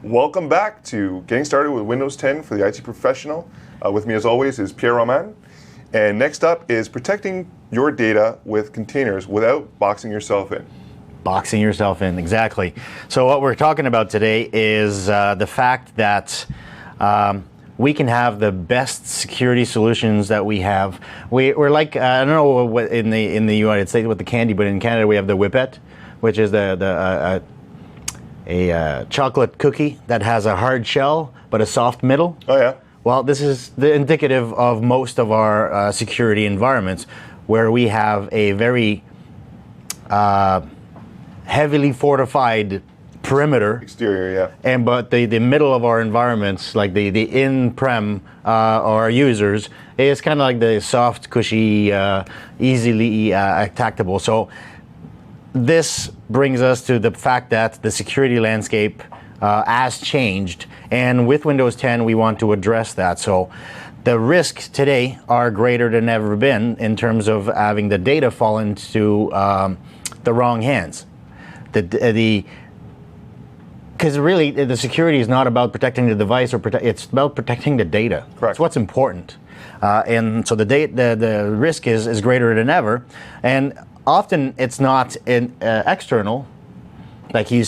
Welcome back to Getting Started with Windows 10 for the IT Professional. With me as always is Pierre Roman. And next up is protecting your data with containers without boxing yourself in. Boxing yourself in, exactly. So what we're talking about today is the fact that we can have the best security solutions that we have. We're like, I don't know what in the United States with the candy, but in Canada we have the Whippet, which is a chocolate cookie that has a hard shell but a soft middle. Oh yeah. Well, this is the indicative of most of our security environments, where we have a very heavily fortified perimeter. Exterior, yeah. But the middle of our environments, like the in-prem or our users, is kind of like the soft, cushy, easily attackable. So this brings us to the fact that the security landscape has changed, and with Windows 10 we want to address that. So the risks today are greater than ever been in terms of having the data fall into the wrong hands. Because really the security is not about protecting the device it's about protecting the data. Correct. It's what's important, and so the risk is greater than ever, and often it's not external. Like you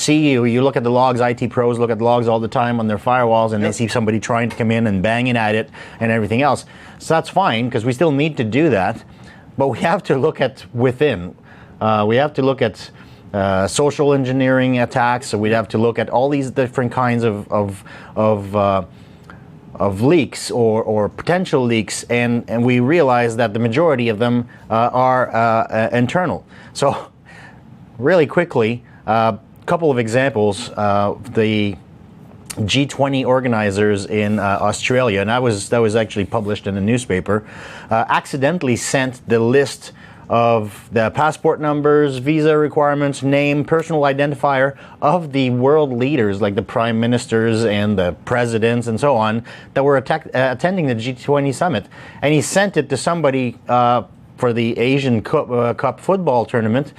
look at the logs, IT pros look at the logs all the time on their firewalls, and They see somebody trying to come in and banging at it and everything else. So that's fine, because we still need to do that, but we have to look at within. We have to look at social engineering attacks. So we'd have to look at all these different kinds of leaks or potential leaks, and we realize that the majority of them are internal. So really quickly, a couple of examples. The G20 organizers in Australia, and that was actually published in a newspaper, accidentally sent the list of the passport numbers, visa requirements, name, personal identifier of the world leaders, like the prime ministers and the presidents and so on, that were attending the G20 summit. And he sent it to somebody for the Asian Cup football tournament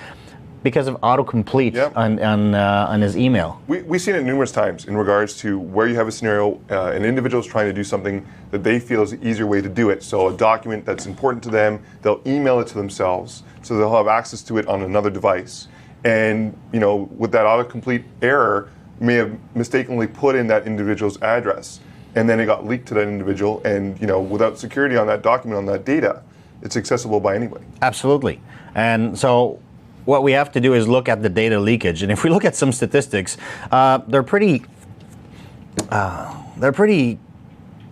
because of autocomplete. Yep. on his email. We've seen it numerous times in regards to where you have a scenario, an individual is trying to do something that they feel is the easier way to do it. So a document that's important to them, they'll email it to themselves, so they'll have access to it on another device. And with that autocomplete error, may have mistakenly put in that individual's address, and then it got leaked to that individual. And without security on that document, on that data, it's accessible by anybody. Absolutely. And so what we have to do is look at the data leakage, and if we look at some statistics, they're pretty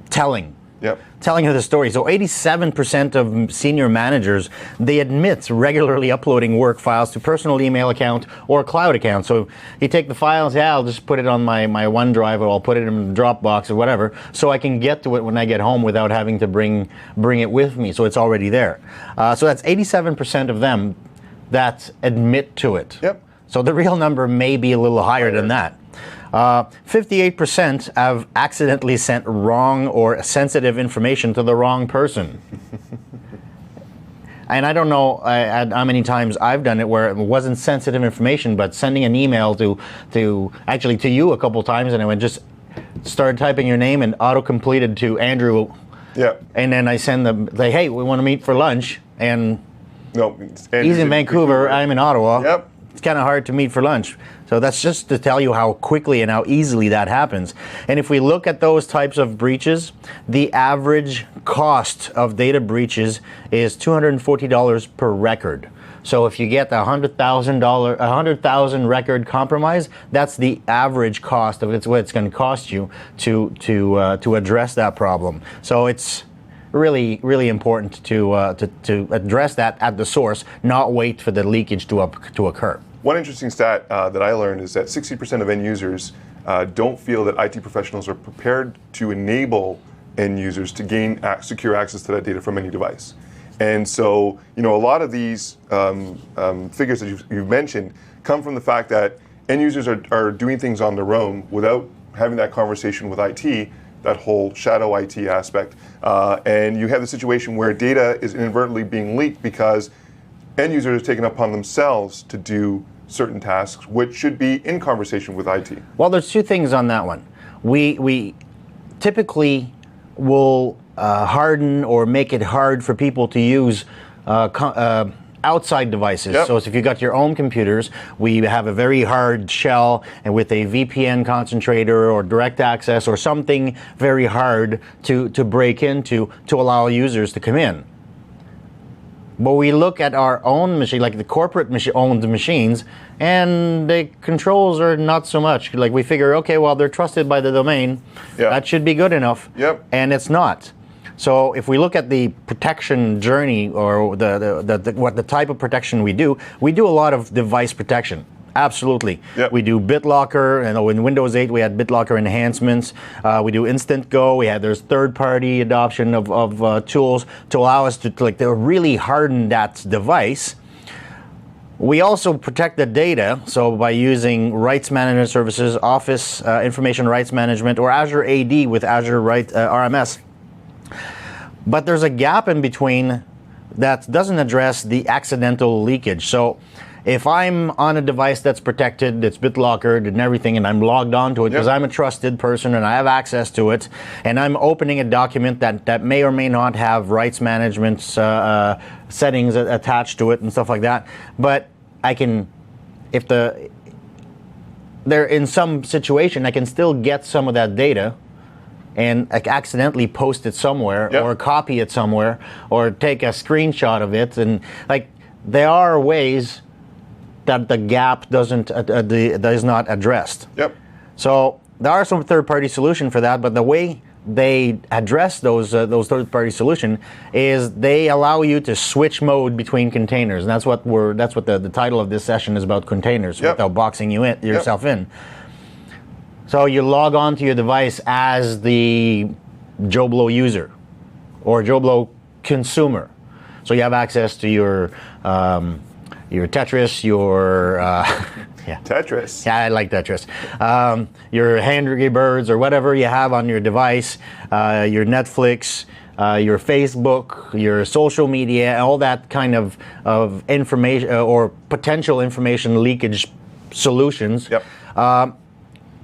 telling. Yep. Telling of the story. So 87% of senior managers, they admit regularly uploading work files to personal email account or cloud account. So you take the files, I'll just put it on my OneDrive, or I'll put it in the Dropbox or whatever, so I can get to it when I get home without having to bring it with me. So it's already there. So that's 87% of them that admit to it. Yep. So the real number may be a little higher than that. 58% have accidentally sent wrong or sensitive information to the wrong person. And I don't know how many times I've done it where it wasn't sensitive information, but sending an email to you a couple times, and I went just started typing your name and auto-completed to Andrew. Yeah. And then I send them, like, hey, we want to meet for lunch, and no, he's in Vancouver, I'm in Ottawa. Yep. It's kind of hard to meet for lunch. So that's just to tell you how quickly and how easily that happens. And if we look at those types of breaches, the average cost of data breaches is $240 per record. So if you get a $100,000 record compromise, that's the average cost of what it's going to cost you to address that problem. So it's really, really important to address that at the source, not wait for the leakage to occur. One interesting stat that I learned is that 60% of end users don't feel that IT professionals are prepared to enable end users to gain secure access to that data from any device. And so, a lot of these figures that you've mentioned come from the fact that end users are doing things on their own without having that conversation with IT, that whole shadow IT aspect. And you have the situation where data is inadvertently being leaked because end users are taking it upon themselves to do certain tasks, which should be in conversation with IT. Well, there's two things on that one. we typically will harden or make it hard for people to use outside devices. Yep. So if you got your own computers, we have a very hard shell and with a VPN concentrator or direct access or something very hard to break into to allow users to come in. But we look at our own machine, like the corporate owned machines, and the controls are not so much. Like we figure, okay, well, they're trusted by the domain. Yeah. That should be good enough. Yep. And it's not. So if we look at the protection journey or the type of protection we do a lot of device protection. Absolutely. Yep. We do BitLocker, and in Windows 8 we had BitLocker enhancements. We do Instant Go. There's third-party adoption of tools to allow us to really harden that device. We also protect the data, so by using rights management services, Office Information Rights Management, or Azure AD with Azure RMS. But there's a gap in between that doesn't address the accidental leakage. So if I'm on a device that's protected, it's BitLockered and everything, and I'm logged onto it because I'm a trusted person and I have access to it, and I'm opening a document that may or may not have rights management settings attached to it and stuff like that, but I can, if they're in some situation, I can still get some of that data and accidentally post it somewhere, or copy it somewhere, or take a screenshot of it, and there are ways that the gap that is not addressed. Yep. So there are some third-party solution for that, but the way they address those third-party solution is they allow you to switch mode between containers, and that's what the title of this session is about: containers, without boxing yourself in. So you log on to your device as the Joe Blow user or Joe Blow consumer. So you have access to your Tetris, your Tetris. Yeah, I like Tetris. Your Angry Birds or whatever you have on your device, your Netflix, your Facebook, your social media, all that kind of information or potential information leakage solutions. Yep.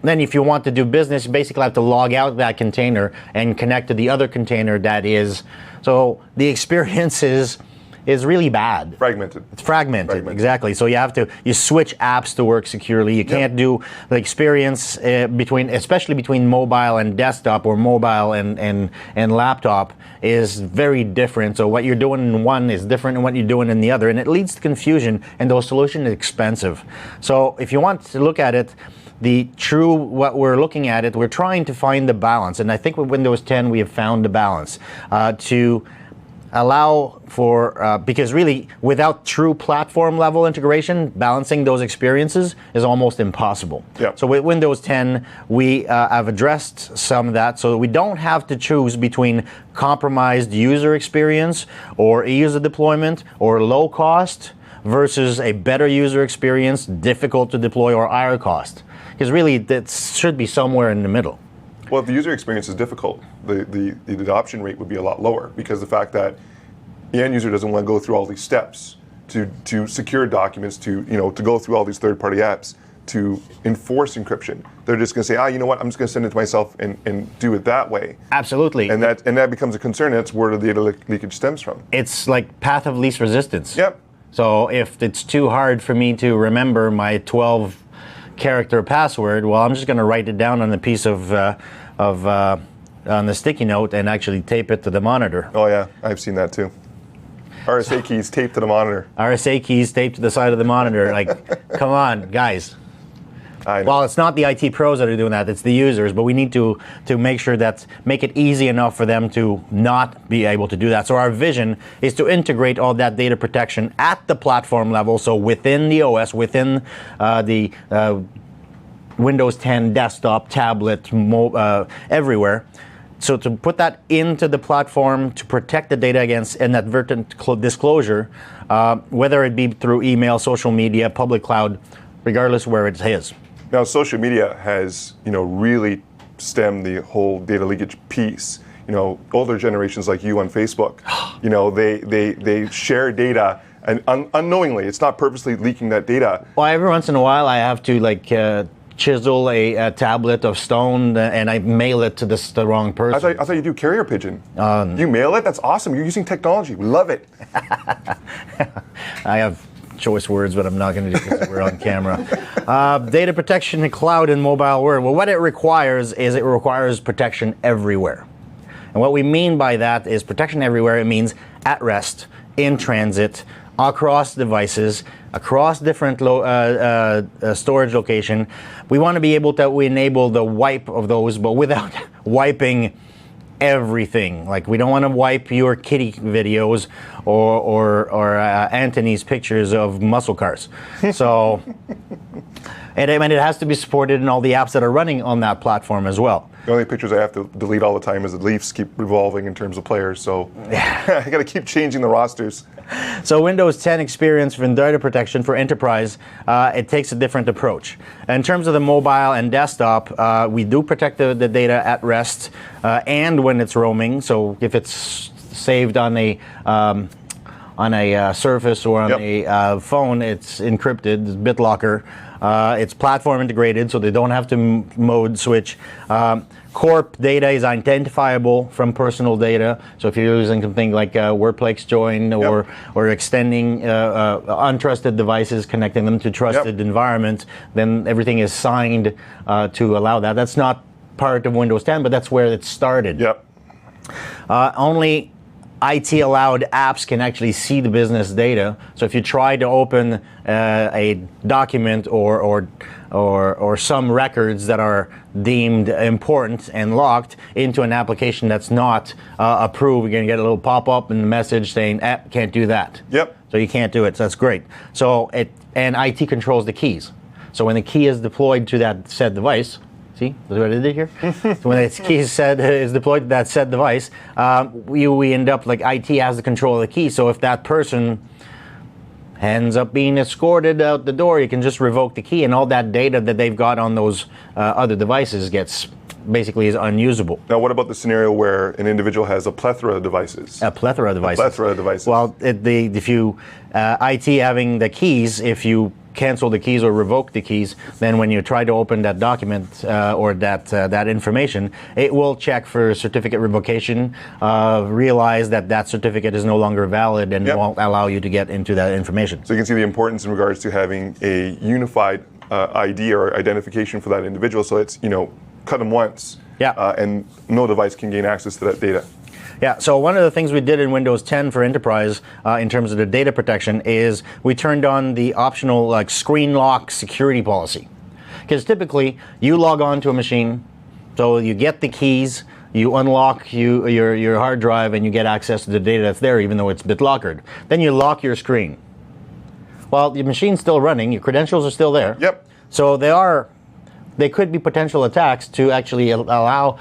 Then if you want to do business, you basically have to log out that container and connect to the other container that is. So the experience is really bad. Fragmented. It's fragmented, exactly. So you switch apps to work securely. You can't do the experience especially between mobile and desktop, or mobile and laptop is very different. So what you're doing in one is different than what you're doing in the other, and it leads to confusion, and those solutions are expensive. So if you want to look at it, what we're looking at it, we're trying to find the balance, and I think with Windows 10 we have found the balance to allow for, because really without true platform level integration, balancing those experiences is almost impossible. Yep. So with Windows 10, we have addressed some of that so that we don't have to choose between compromised user experience or user deployment or low cost versus a better user experience, difficult to deploy, or higher cost. Because really that should be somewhere in the middle. Well, if the user experience is difficult, the adoption rate would be a lot lower, because the fact that the end user doesn't want to go through all these steps to secure documents, to go through all these third-party apps to enforce encryption. They're just going to say, you know what, I'm just going to send it to myself and do it that way. Absolutely. And that becomes a concern. That's where the data leakage stems from. It's like path of least resistance. Yep. So if it's too hard for me to remember my 12-character password, well, I'm just going to write it down on a piece of on the sticky note and actually tape it to the monitor. Oh yeah, I've seen that too. RSA keys taped to the monitor. RSA keys taped to the side of the monitor. Like, come on, guys. Well, it's not the IT pros that are doing that, it's the users, but we need to make sure make it easy enough for them to not be able to do that. So our vision is to integrate all that data protection at the platform level, so within the OS, within the Windows 10 desktop, tablet, everywhere. So to put that into the platform to protect the data against inadvertent disclosure, whether it be through email, social media, public cloud, regardless where it is. Now, social media has, really stemmed the whole data leakage piece. Older generations like you on Facebook, they share data, and unknowingly, it's not purposely leaking that data. Well, every once in a while, I have to chisel a tablet of stone and I mail it to the wrong person. I thought you do carrier pigeon. You mail it? That's awesome. You're using technology. We love it. I have choice words, but I'm not going to do it because we're on camera. Data protection in cloud and mobile world. Well, what it requires is it requires protection everywhere. And what we mean by that is protection everywhere. It means at rest, in transit, across devices, across different storage location. We want to be able to enable the wipe of those, but without wiping everything. Like, we don't want to wipe your kitty videos or Anthony's pictures of muscle cars. So, and it has to be supported in all the apps that are running on that platform as well. The only pictures I have to delete all the time is the Leafs keep revolving in terms of players, so I got to keep changing the rosters. So Windows 10 experience for data protection for enterprise, it takes a different approach. In terms of the mobile and desktop, we do protect the data at rest and when it's roaming. So if it's saved on a Surface or on a phone, it's encrypted, it's BitLocker. It's platform integrated, so they don't have to mode switch. Corp data is identifiable from personal data. So if you're using something like Workplace Join or extending untrusted devices, connecting them to trusted environment, then everything is signed to allow that. That's not part of Windows 10, but that's where it started. Yep. Only IT-allowed apps can actually see the business data. So if you try to open a document or some records that are deemed important and locked into an application that's not approved, you're going to get a little pop-up and a message saying, can't do that. Yep. So you can't do it. So that's great. So and IT controls the keys. So when the key is deployed to that said device, see what I did here? So when the key is deployed to that said device, we end up like IT has the control of the key. So if that person ends up being escorted out the door, you can just revoke the key, and all that data that they've got on those other devices basically is unusable. Now, what about the scenario where an individual has a plethora of devices? A plethora of devices. A plethora of devices. Well, if you IT having the keys, if you cancel the keys or revoke the keys, then when you try to open that document or that information, it will check for certificate revocation, realize that certificate is no longer valid, and won't allow you to get into that information. So you can see the importance in regards to having a unified ID or identification for that individual. So it's, cut them once, and no device can gain access to that data. Yeah, so one of the things we did in Windows 10 for Enterprise in terms of the data protection is we turned on the optional screen lock security policy. Because typically you log on to a machine, so you get the keys, you unlock your hard drive, and you get access to the data that's there even though it's BitLockered. Then you lock your screen. Well, the machine's still running, your credentials are still there. Yep. So they could be potential attacks to actually allow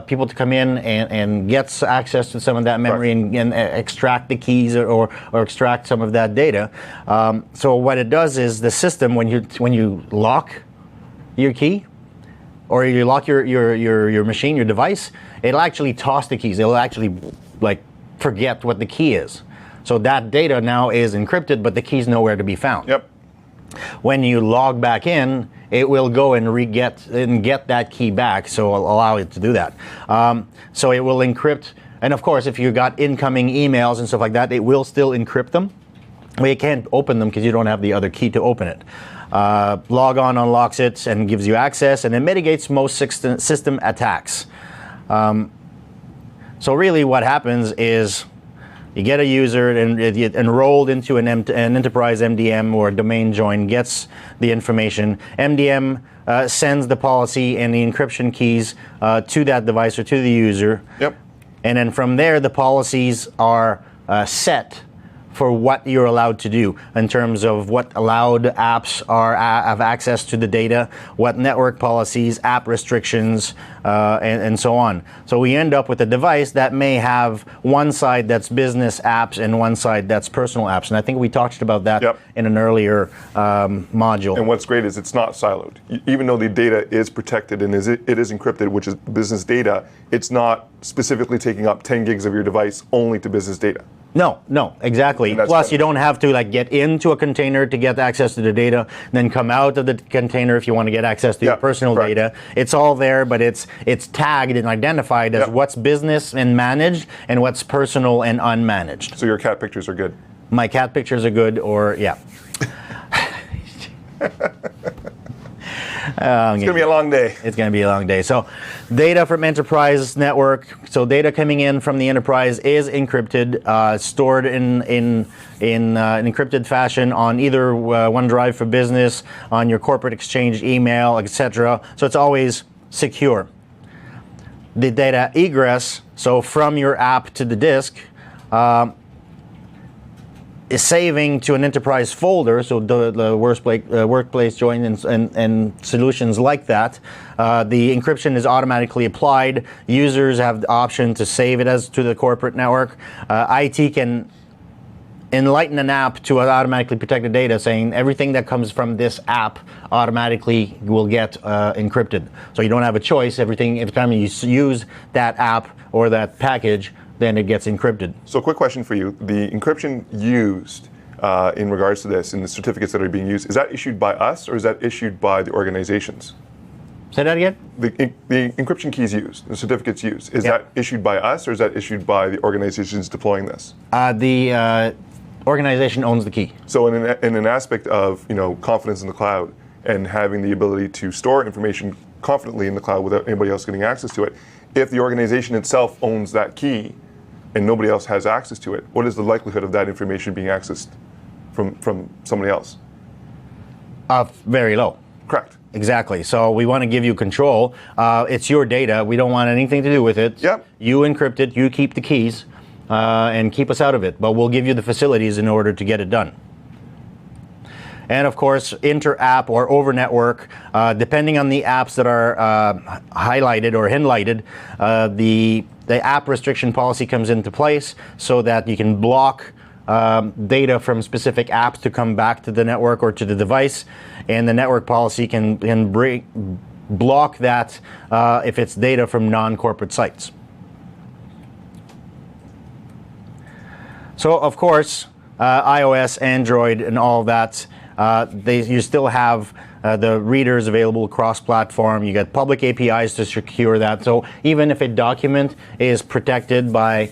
people to come in and get access to some of that memory and extract the keys or extract some of that data. So what it does is the system, when you lock your key or you lock your machine, your device, it'll actually toss the keys. It'll actually forget what the key is. So that data now is encrypted, but the key's nowhere to be found. Yep. When you log back in, it will go and get that key back, so it'll allow it to do that. So it will encrypt, and of course, if you got incoming emails and stuff like that, it will still encrypt them. But you can't open them because you don't have the other key to open it. Log on unlocks it and gives you access, and it mitigates most system attacks. So really, what happens is you get a user enrolled into an enterprise MDM or a domain join, gets the information. MDM sends the policy and the encryption keys to that device or to the user. Yep. And then from there, the policies are set for what you're allowed to do in terms of what allowed apps have access to the data, what network policies, app restrictions, and so on. So we end up with a device that may have one side that's business apps and one side that's personal apps. And I think we talked about that in an earlier module. And what's great is it's not siloed. Even though the data is protected and it is encrypted, which is business data, it's not specifically taking up 10 gigs of your device only to business data. No, exactly. And that's Plus, better. you don't have to like get into a container to get access to the data, then come out of the container if you want to get access to your personal correct. data. It's all there, but it's tagged and identified as Yep. what's business and managed and what's personal and unmanaged. So your cat pictures are good. My cat pictures are good, or yeah. It's gonna be a long day. It's going to be a long day. So, data from enterprise network. So, data coming in from the enterprise is encrypted, stored in an encrypted fashion on either OneDrive for Business, on your corporate exchange email, etc. So, it's always secure. The data egress, so from your app to the disk, is saving to an enterprise folder, so the workplace join and solutions like that. The encryption is automatically applied. Users have the option to save it as to the corporate network. IT can enlighten an app to automatically protect the data, saying everything that comes from this app automatically will get encrypted. So you don't have a choice. Every time you use that app or that package, then it gets encrypted. So, quick question for you: the encryption used in regards to this, and the certificates that are being used, is that issued by us or is that issued by the organizations? Say that again? The encryption keys used, the certificates used, is Yeah. that issued by us or is that issued by the organizations deploying this? The organization owns the key. So, in an aspect of confidence in the cloud and having the ability to store information confidently in the cloud without anybody else getting access to it, if the organization itself owns that key and nobody else has access to it, what is the likelihood of that information being accessed from somebody else? Very low. Correct. Exactly. So we want to give you control. It's your data. We don't want anything to do with it. Yep. You encrypt it. You keep the keys and keep us out of it. But we'll give you the facilities in order to get it done. And of course, inter-app or over-network, depending on the apps that are highlighted or highlighted, the app restriction policy comes into place so that you can block data from specific apps to come back to the network or to the device, and the network policy can block that if it's data from non-corporate sites. So of course, iOS, Android, and all that, you still have the readers available cross-platform. You get public APIs to secure that. So even if a document is protected by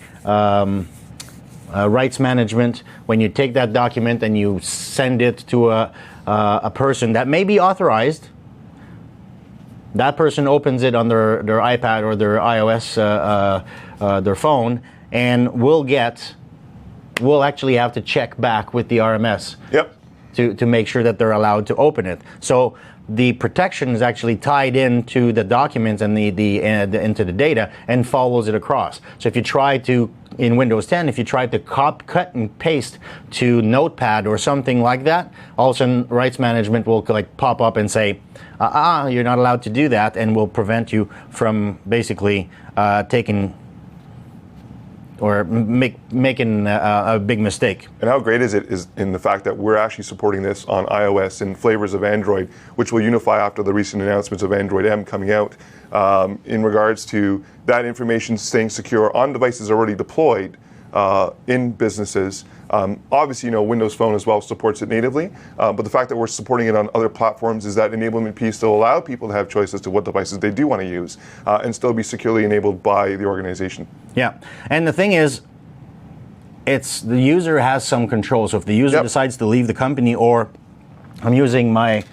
rights management, when you take that document and you send it to a person that may be authorized, that person opens it on their iPad or their iOS, their phone, and we'll actually have to check back with the RMS. Yep. To make sure that they're allowed to open it. So the protection is actually tied into the documents and into the data and follows it across. So if you try to, in Windows 10, if you try to cut and paste to Notepad or something like that, all of a sudden rights management will pop up and say, you're not allowed to do that, and will prevent you from basically taking or making a big mistake. And how great is it is in the fact that we're actually supporting this on iOS and flavors of Android, which will unify after the recent announcements of Android M coming out, in regards to that information staying secure on devices already deployed in businesses. Obviously, Windows Phone as well supports it natively, but the fact that we're supporting it on other platforms is that enablement piece to allow people to have choice as to what devices they do want to use and still be securely enabled by the organization. Yeah, and the thing is, the user has some control. So if the user decides to leave the company, or I'm using my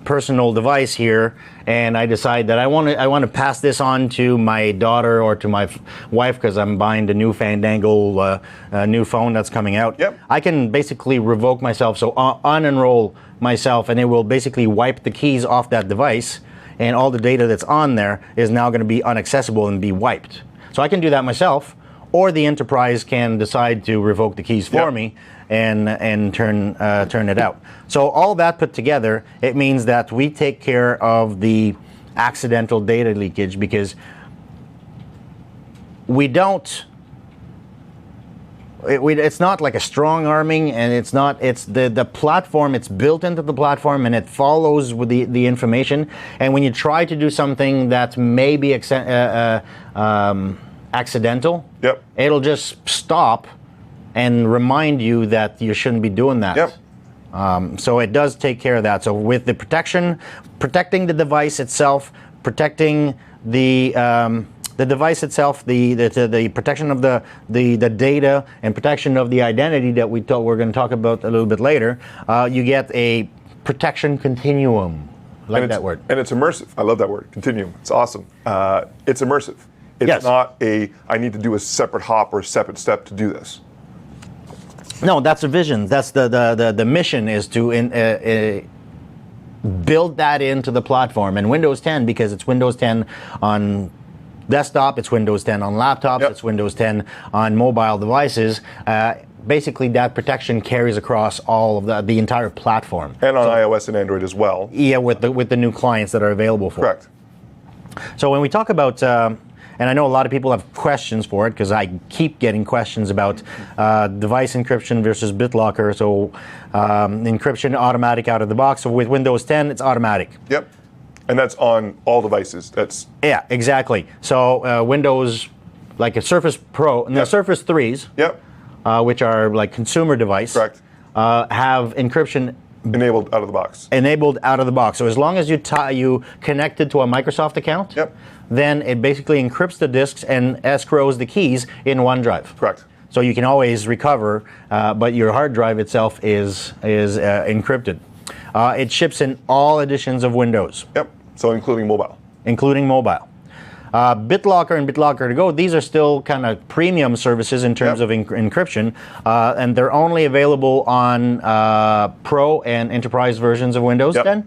personal device here, and I decide that I want to pass this on to my daughter or to my wife because I'm buying the new Fandangle new phone that's coming out. Yep. I can basically revoke myself, so unenroll myself, and it will basically wipe the keys off that device, and all the data that's on there is now going to be inaccessible and be wiped. So I can do that myself, or the enterprise can decide to revoke the keys for me and turn it out. So all that put together, it means that we take care of the accidental data leakage, because we don't. It's not like a strong arming, and it's the platform. It's built into the platform, and it follows with the information. And when you try to do something that may be accidental, it'll just stop and remind you that you shouldn't be doing that. Yep. So it does take care of that. So with the protecting the device itself, protecting the device itself, the protection of the data, and protection of the identity that we're going to talk about a little bit later, you get a protection continuum. I like that word. And it's immersive. I love that word, continuum. It's awesome. It's immersive. It's Yes. not I need to do a separate hop or a separate step to do this. No, that's a vision. That's the mission is to build that into the platform. And Windows 10, because it's Windows 10 on desktop, it's Windows 10 on laptops, Yep. it's Windows 10 on mobile devices. Basically, that protection carries across all of the entire platform. And on iOS and Android as well. Yeah, with the new clients that are available for it. Correct. So when we talk about, and I know a lot of people have questions for it because I keep getting questions about device encryption versus BitLocker. So encryption automatic out of the box. So with Windows 10, it's automatic. Yep. And that's on all devices. That's Yeah, exactly. So Windows, like a Surface Pro, and the Yep. Surface 3s, yep. which are like consumer device, Correct. have encryption Enabled out of the box. enabled out of the box. So as long as you connect it to a Microsoft account, Yep. then it basically encrypts the disks and escrows the keys in OneDrive. Correct. So you can always recover, but your hard drive itself is encrypted. It ships in all editions of Windows, Yep. So including mobile. including mobile. BitLocker and BitLocker to Go, these are still kind of premium services in terms Yep. of encryption, and they're only available on Pro and Enterprise versions of Windows Yep. 10.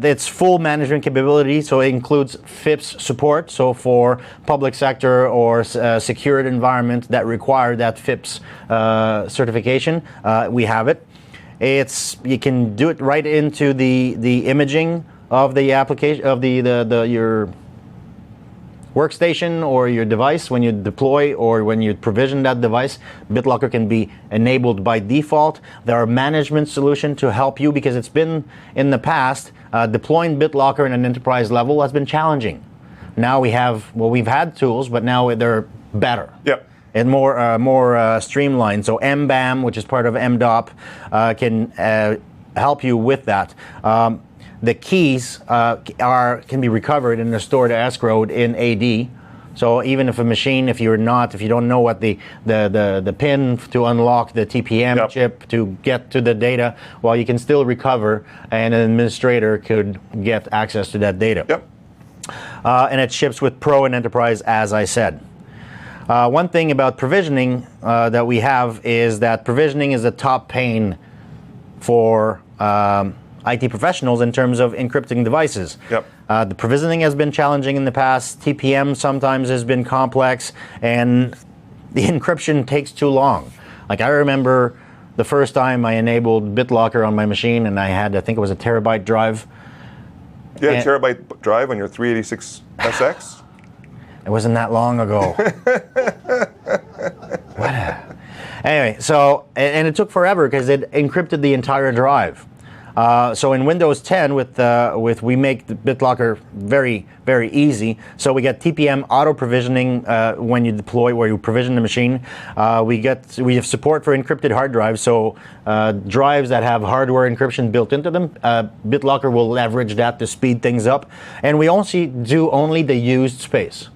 It's full management capability, so it includes FIPS support. So for public sector or secured environment that require that FIPS certification, we have it. You can do it right into the imaging of the application of your workstation or your device when you deploy or when you provision that device. BitLocker can be enabled by default. There are management solutions to help you because it's been in the past deploying BitLocker in an enterprise level has been challenging. Now we've had tools, but now they're better. Yep. And more streamlined. So MBAM, which is part of MDOP, can help you with that. The keys can be recovered and they're stored escrowed in AD. So even if if you don't know what the pin to unlock the TPM Yep. chip to get to the data, well, you can still recover, and an administrator could get access to that data. Yep. And it ships with Pro and Enterprise, as I said. One thing about provisioning that we have is that provisioning is a top pain for IT professionals in terms of encrypting devices. Yep. The provisioning has been challenging in the past. TPM sometimes has been complex, and the encryption takes too long. Like I remember the first time I enabled BitLocker on my machine, and I think it was a terabyte drive. Yeah, And- terabyte drive on your 386 SX. It wasn't that long ago. Anyway, so, and it took forever because it encrypted the entire drive. So in Windows 10, we make the BitLocker very, very easy. So we get TPM auto provisioning when you deploy, where you provision the machine. We have support for encrypted hard drives. So drives that have hardware encryption built into them, BitLocker will leverage that to speed things up. And we do only the used space.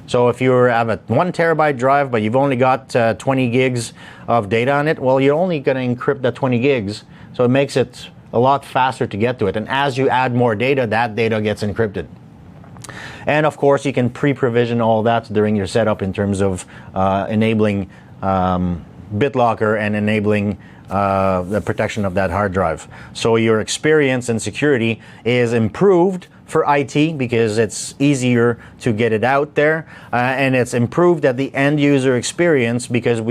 So if you have a 1 terabyte drive, but you've only got 20 gigs of data on it, well, you're only going to encrypt that 20 gigs. So it makes it a lot faster to get to it. And as you add more data, that data gets encrypted. And of course, you can pre-provision all that during your setup in terms of enabling BitLocker and enabling the protection of that hard drive. So your experience and security is improved for IT because it's easier to get it out there, and it's improved at the end user experience because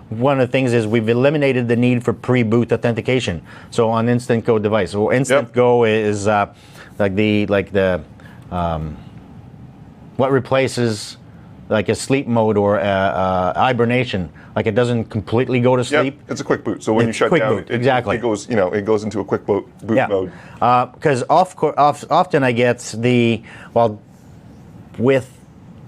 one of the things is we've eliminated the need for pre-boot authentication. So on Instant Go device, so Instant Go is what replaces like a sleep mode or hibernation. Like it doesn't completely go to sleep. Yep. It's a quick boot. So when you It's shut quick down, boot, exactly. it goes, it goes into a quick boot mode. Because often I get with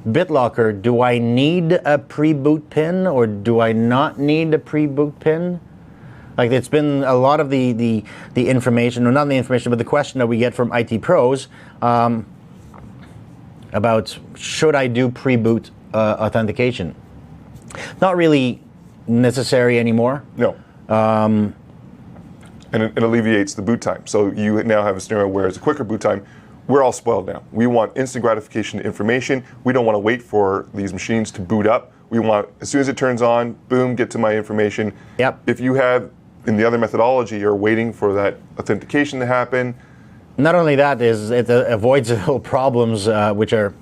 BitLocker, do I need a pre-boot pin or do I not need a pre-boot pin? Like, it's been a lot of the information, or not the information, but the question that we get from IT pros about should I do pre-boot authentication. Not really necessary anymore. No. And it alleviates the boot time. So you now have a scenario where it's a quicker boot time. We're all spoiled now. We want instant gratification information. We don't want to wait for these machines to boot up. We want, as soon as it turns on, boom, get to my information. Yep. If you have, in the other methodology, you're waiting for that authentication to happen. Not only that, it avoids little problems which are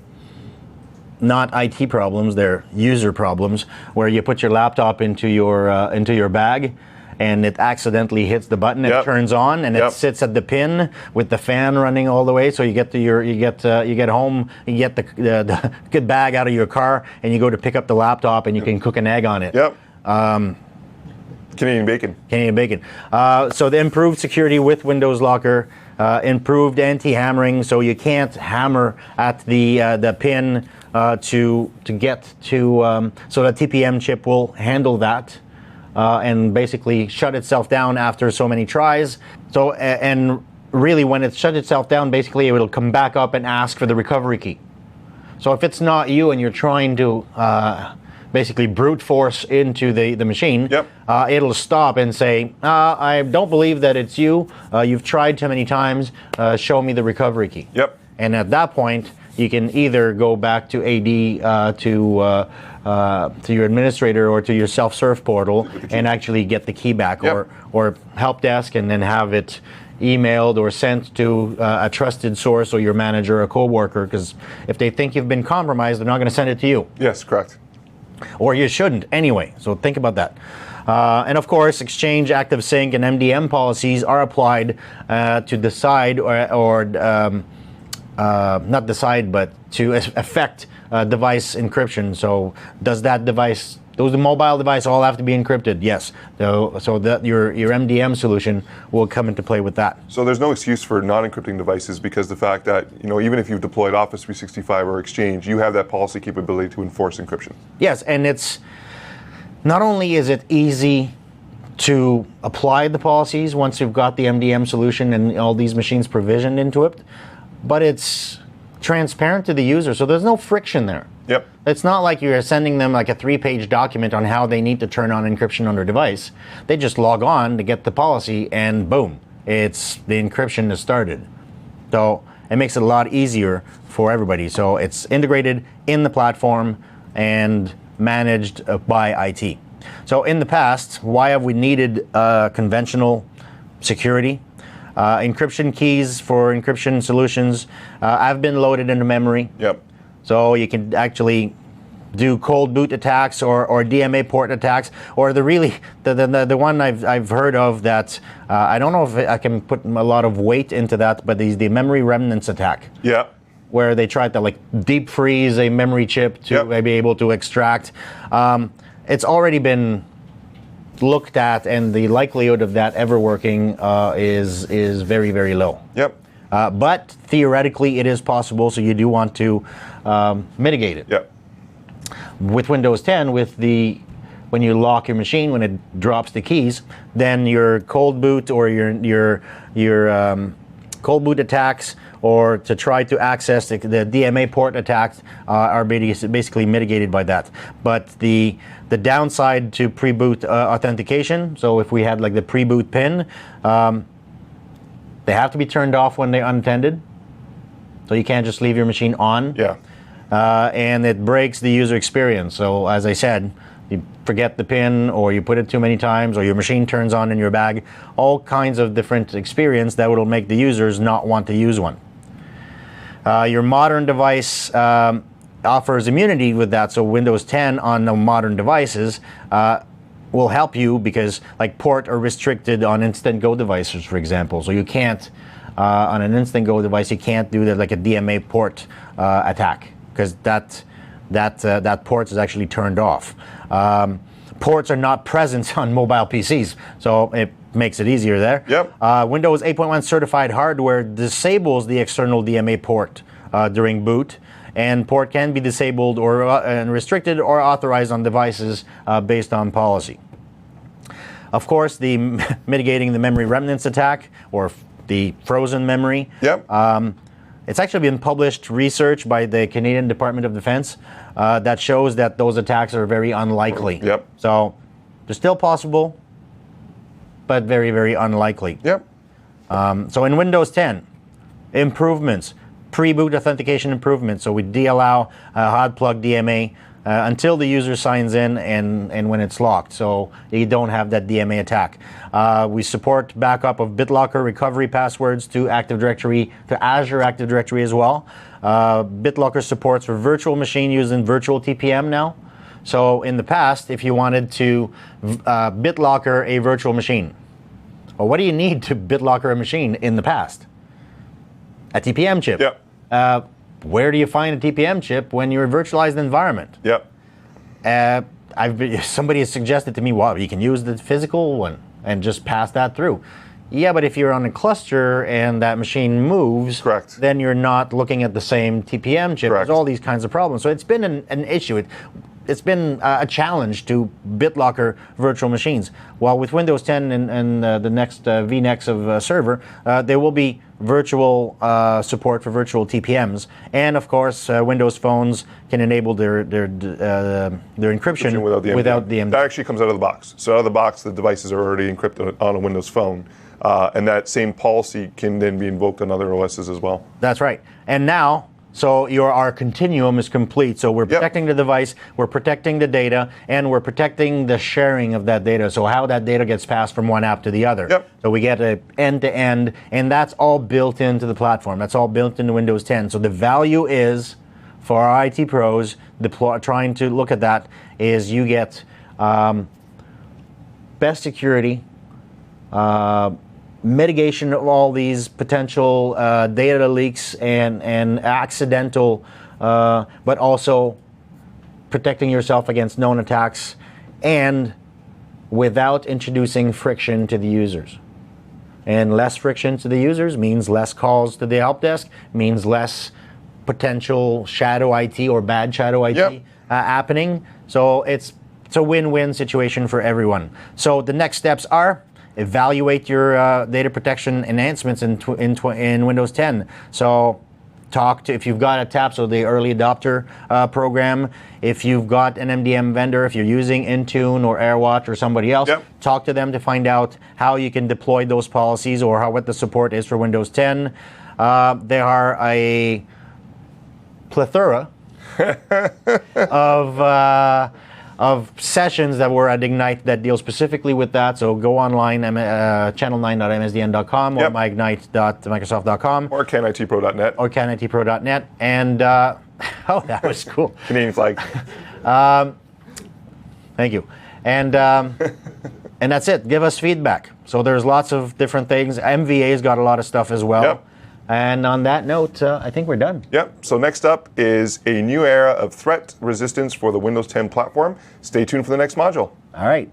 not IT problems, they're user problems, where you put your laptop into your bag and it accidentally hits the button, it turns on, and it sits at the pin with the fan running all the way. So you get home, you get the good bag out of your car, and you go to pick up the laptop, and you can cook an egg on it. Yep. Canadian bacon. Canadian bacon. So the improved security with Windows Locker, improved anti-hammering, so you can't hammer at the pin to get to. So the TPM chip will handle that. And basically shut itself down after so many tries. So, and really when it shuts itself down, basically it will come back up and ask for the recovery key. So if it's not you and you're trying to basically brute force into the machine, it'll stop and say, I don't believe that it's you. You've tried too many times. Show me the recovery key. Yep. And at that point, you can either go back to AD to your administrator or to your self-serve portal and actually get the key back, or help desk, and then have it emailed or sent to a trusted source or your manager or a coworker, because if they think you've been compromised, they're not going to send it to you. Yes, correct. Or you shouldn't anyway, so think about that. And of course, Exchange ActiveSync and MDM policies are applied to decide or not decide, but to affect device encryption. So does that device, does the mobile device all have to be encrypted? Yes. So that your MDM solution will come into play with that. So there's no excuse for non-encrypting devices, because the fact that, even if you've deployed Office 365 or Exchange, you have that policy capability to enforce encryption. Yes, and it's not only is it easy to apply the policies once you've got the MDM solution and all these machines provisioned into it, but it's transparent to the user, so there's no friction there. Yep. It's not like you're sending them like a 3-page document on how they need to turn on encryption on their device. They just log on to get the policy, and boom, the encryption is started. So it makes it a lot easier for everybody. So it's integrated in the platform and managed by IT. So in the past, why have we needed conventional security? Encryption keys for encryption solutions have been loaded into memory. Yep. So you can actually do cold boot attacks or DMA port attacks, or the one I've heard of that I don't know if I can put a lot of weight into that, but the memory remnants attack. Yeah. Where they tried to deep freeze a memory chip to be able to extract. It's already been looked at, and the likelihood of that ever working is very, very low. Yep. But theoretically, it is possible, so you do want to mitigate it. Yep. With Windows 10, when you lock your machine, when it drops the keys, then your cold boot or your cold boot attacks, or to try to access the DMA port attacks are basically mitigated by that. But the downside to pre-boot authentication, so if we had the pre-boot pin, they have to be turned off when they're unattended. So you can't just leave your machine on. Yeah. And it breaks the user experience. So as I said, you forget the pin, or you put it too many times, or your machine turns on in your bag, all kinds of different experience that will make the users not want to use one. Your modern device offers immunity with that, so Windows 10 on the modern devices will help you, because port are restricted on Instant Go devices, for example. So you can't, on an Instant Go device, you can't do that a DMA port attack, because that port is actually turned off. Ports are not present on mobile PCs, so it makes it easier there. Yep. Windows 8.1 certified hardware disables the external DMA port during boot, and port can be disabled or and restricted or authorized on devices based on policy. Of course, the mitigating the memory remnants attack, or the frozen memory. Yep. It's actually been published research by the Canadian Department of Defense that shows that those attacks are very unlikely. Yep. So they're still possible, but very, very unlikely. Yep. So in Windows 10, improvements, pre-boot authentication improvements. So we de-allow hot plug DMA until the user signs in and when it's locked, so you don't have that DMA attack. We support backup of BitLocker recovery passwords to Active Directory, to Azure Active Directory as well. BitLocker supports for virtual machine using virtual TPM now. So in the past, if you wanted to BitLocker a virtual machine, well, what do you need to BitLocker a machine in the past? A TPM chip. Yep. Where do you find a TPM chip when you're a virtualized environment? Yep. Somebody has suggested to me, well, you can use the physical one and just pass that through. Yeah, but if you're on a cluster and that machine moves, Correct. then you're not looking at the same TPM chip. Correct. There's all these kinds of problems. So it's been an issue. It's been a challenge to BitLocker virtual machines. While with Windows 10 and the next VNext of server, there will be virtual support for virtual TPMs, and of course, Windows phones can enable their encryption without the MDM. That actually comes out of the box. So out of the box, the devices are already encrypted on a Windows phone, and that same policy can then be invoked on other OSs as well. That's right. And now, so our continuum is complete. So we're protecting the device, we're protecting the data, and we're protecting the sharing of that data. So how that data gets passed from one app to the other. Yep. So we get a end-to-end, and that's all built into the platform. That's all built into Windows 10. So the value is, for our IT pros, trying to look at that, is you get best security, mitigation of all these potential data leaks and accidental, but also protecting yourself against known attacks, and without introducing friction to the users. And less friction to the users means less calls to the help desk, means less potential shadow IT or bad shadow IT happening. So it's a win-win situation for everyone. So the next steps are: evaluate your data protection enhancements in Windows 10. So if you've got a TAP, so the early adopter program, if you've got an MDM vendor, if you're using Intune or AirWatch or somebody else, talk to them to find out how you can deploy those policies or what the support is for Windows 10. There are a plethora of sessions that were at Ignite that deal specifically with that. So go online, channel9.msdn.com or myignite.microsoft.com. Or canitpro.net. Or canitpro.net. And, oh, that was cool. Canadian flag. Thank you. And that's it. Give us feedback. So there's lots of different things. MVA's got a lot of stuff as well. Yep. And on that note, I think we're done. Yep. So next up is a new era of threat resistance for the Windows 10 platform. Stay tuned for the next module. All right.